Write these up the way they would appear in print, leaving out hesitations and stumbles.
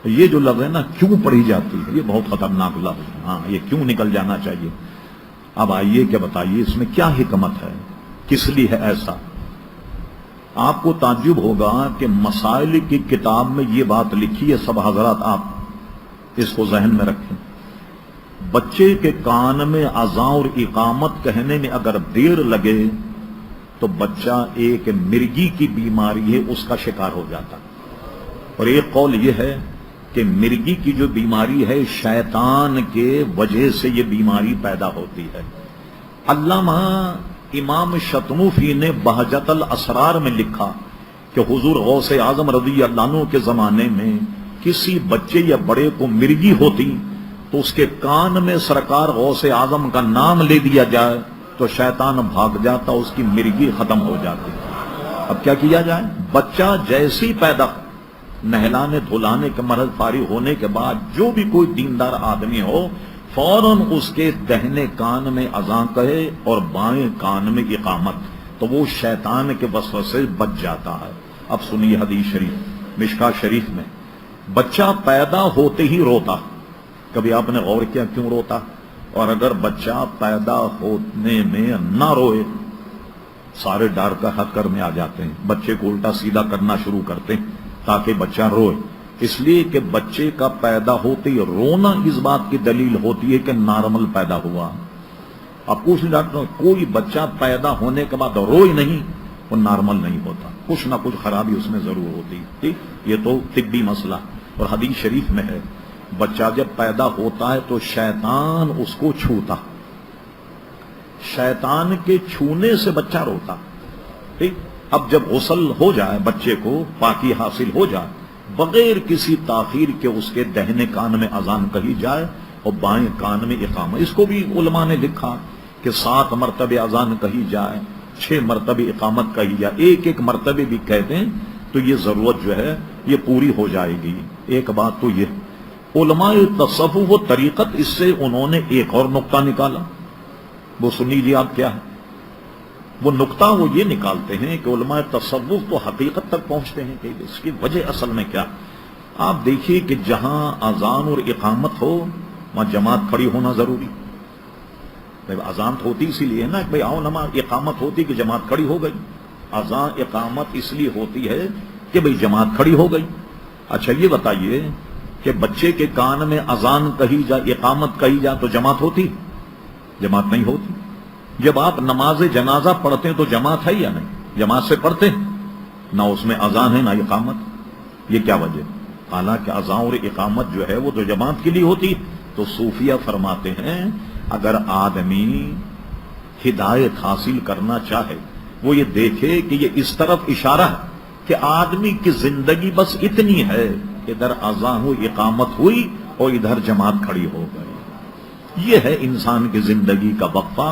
یہ جو لفظ ہے نا کیوں پڑھی جاتی ہے، یہ بہت خطرناک لفظ ہے. ہاں یہ کیوں نکل جانا چاہیے. اب آئیے کہ بتائیے اس میں کیا حکمت ہے، کس لیے ہے ایسا. آپ کو تعجب ہوگا کہ مسائل کی کتاب میں یہ بات لکھی ہے. سب حضرات آپ اس کو ذہن میں رکھیں. بچے کے کان میں اذان اور اقامت کہنے میں اگر دیر لگے تو بچہ ایک مرگی کی بیماری ہے اس کا شکار ہو جاتا. اور ایک قول یہ ہے کہ مرگی کی جو بیماری ہے شیطان کے وجہ سے یہ بیماری پیدا ہوتی ہے. علامہ امام شطنوفی نے بہجت الاسرار میں لکھا کہ حضور غوث اعظم رضی اللہ عنہ کے زمانے میں کسی بچے یا بڑے کو مرگی ہوتی تو اس کے کان میں سرکار غوث اعظم کا نام لے دیا جائے تو شیطان بھاگ جاتا، اس کی مرگی ختم ہو جاتی. اب کیا کیا جائے؟ بچہ جیسی پیدا نہلانے دھلانے کے مرحلے فارغ ہونے کے بعد جو بھی کوئی دیندار آدمی ہو فوراً اس کے دہنے کان میں اذان کہے اور بائیں کان میں اقامت، تو وہ شیطان کے وسوسے سے بچ جاتا ہے. اب سنیے حدیث شریف مشکاہ شریف میں، بچہ پیدا ہوتے ہی روتا. کبھی آپ نے غور کیا کیوں روتا؟ اور اگر بچہ پیدا ہونے میں نہ روئے سارے ڈار کا حق میں آ جاتے ہیں، بچے کو الٹا سیدھا کرنا شروع کرتے ہیں تاکہ بچہ روئے. اس لیے کہ بچے کا پیدا ہوتے ہی رونا اس بات کی دلیل ہوتی ہے کہ نارمل پیدا ہوا. اب پوچھ ڈاکٹر کوئی بچہ پیدا ہونے کے بعد روئے نہیں وہ نارمل نہیں ہوتا، کچھ نہ کچھ خرابی اس میں ضرور ہوتی. ٹھیک، یہ تو طبی مسئلہ. اور حدیث شریف میں ہے بچہ جب پیدا ہوتا ہے تو شیطان اس کو چھوتا، شیطان کے چھونے سے بچہ روتا. ٹھیک، اب جب غسل ہو جائے بچے کو پاکی حاصل ہو جائے بغیر کسی تاخیر کے اس کے دہنے کان میں اذان کہی جائے اور بائیں کان میں اقامت. اس کو بھی علماء نے لکھا کہ 7 مرتبہ اذان کہی جائے، 6 مرتبہ اقامت کہی جائے، ایک ایک مرتبہ بھی کہہ دیں تو یہ ضرورت جو ہے یہ پوری ہو جائے گی. ایک بات تو یہ علماء تصوف و طریقت اس سے انہوں نے ایک اور نقطہ نکالا، وہ سن لیجیے آپ کیا ہے. وہ نقطہ وہ یہ نکالتے ہیں کہ علماء تصوف تو حقیقت تک پہنچتے ہیں کہ اس کی وجہ اصل میں کیا. آپ دیکھیے کہ جہاں اذان اور اقامت ہو وہاں جماعت کھڑی ہونا ضروری. اذان تو ہوتی اسی لیے نا کہ بھئی آؤ نماز، اقامت ہوتی کہ جماعت کھڑی ہو گئی. اذان اقامت اس لیے ہوتی ہے کہ بھئی جماعت کھڑی ہو گئی. اچھا یہ بتائیے کہ بچے کے کان میں اذان کہی جائے اقامت کہی جائے تو جماعت ہوتی؟ جماعت نہیں ہوتی. جب آپ نماز جنازہ پڑھتے ہیں تو جماعت ہے یا نہیں؟ جماعت سے پڑھتے ہیں، نہ اس میں اذان ہے نہ اقامت. یہ کیا وجہ؟ حالانکہ اذان اور اقامت جو ہے وہ تو جماعت کے لیے ہوتی. تو صوفیہ فرماتے ہیں اگر آدمی ہدایت حاصل کرنا چاہے وہ یہ دیکھے کہ یہ اس طرف اشارہ ہے کہ آدمی کی زندگی بس اتنی ہے، ادھر اذان ہوئی اقامت ہوئی اور ادھر جماعت کھڑی ہو گئی. یہ ہے انسان کی زندگی کا وقفہ.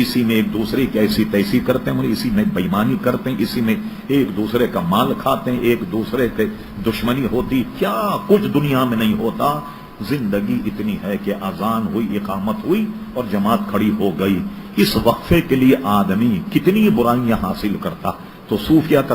اسی میں ایک دوسرے کی ایسی تیسی کرتے ہیں، اسی میں بےایمانی کرتے ہیں، اسی میں ایک دوسرے کا مال کھاتے ہیں، ایک دوسرے کے دشمنی ہوتی. کیا کچھ دنیا میں نہیں ہوتا. زندگی اتنی ہے کہ اذان ہوئی اقامت ہوئی اور جماعت کھڑی ہو گئی. اس وقفے کے لیے آدمی کتنی برائیاں حاصل کرتا. تو صوفیہ کا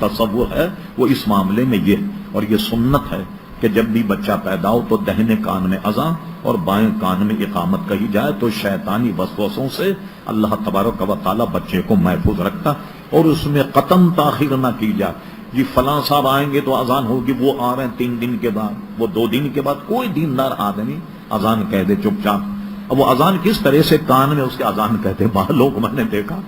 تصور ہے وہ اس معاملے میں یہ، اور یہ سنت ہے کہ جب بھی بچہ پیدا ہو تو دہنے کان میں اذان اور بائیں کان میں اقامت کہی جائے تو شیطانی وسوسوں سے اللہ تبارک و تعالی بچے کو محفوظ رکھتا. اور اس میں قطعاً تاخیر نہ کی جائے. جی فلاں صاحب آئیں گے تو اذان ہوگی، وہ آ رہے ہیں 3 دن کے بعد، وہ 2 دن کے بعد، کوئی دیندار آدمی اذان کہہ دے چپ چاپ. اب وہ اذان کس طرح سے کان میں اس کے اذان کہتے ہیں. باہر لوگ میں نے دیکھا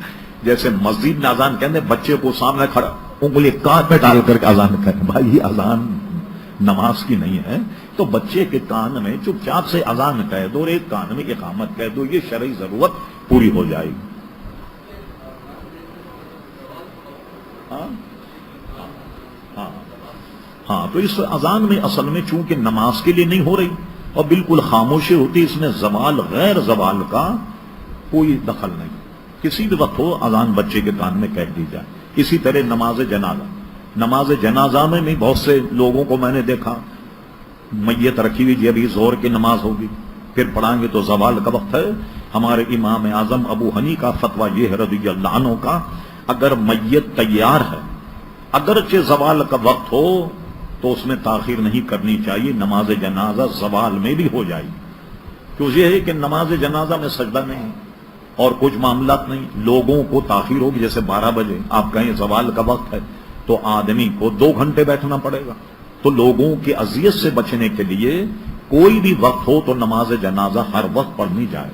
جیسے مسجد میں اذان کہتے ہیں بچے کو سامنے کھڑا انگلی کان پہ ڈال کر کے اذان کہتے ہیں. بھائی یہ اذان نماز کی نہیں ہے. تو بچے کے کان میں چپ چاپ سے اذان کہہ دو اور ایک کان میں اقامت کہہ دو، یہ شرعی ضرورت پوری ہو جائے گی. ہاں تو اس اذان میں اصل میں چونکہ نماز کے لیے نہیں ہو رہی اور بالکل خاموشی ہوتی، اس میں زوال غیر زوال کا کوئی دخل نہیں. کسی بھی وقت ہو اذان بچے کے کان میں کہہ دی جائے. اسی طرح نماز جنازہ میں بھی بہت سے لوگوں کو میں نے دیکھا میت رکھی ہوئی، ابھی زہر کی نماز ہوگی پھر پڑھائیں گے تو زوال کا وقت ہے. ہمارے امام اعظم ابو حنیفہ کا فتویٰ یہ ہے رضی اللہ عنہ کا، اگر میت تیار ہے اگرچہ زوال کا وقت ہو تو اس میں تاخیر نہیں کرنی چاہیے، نماز جنازہ زوال میں بھی ہو جائے گی. کیوں یہ ہے کہ نماز جنازہ میں سجدہ نہیں اور کچھ معاملات نہیں، لوگوں کو تاخیر ہوگی. جیسے 12 بجے آپ کہیں زوال کا وقت ہے تو آدمی کو 2 گھنٹے بیٹھنا پڑے گا. تو لوگوں کی اذیت سے بچنے کے لیے کوئی بھی وقت ہو تو نماز جنازہ ہر وقت پڑھنی جائے.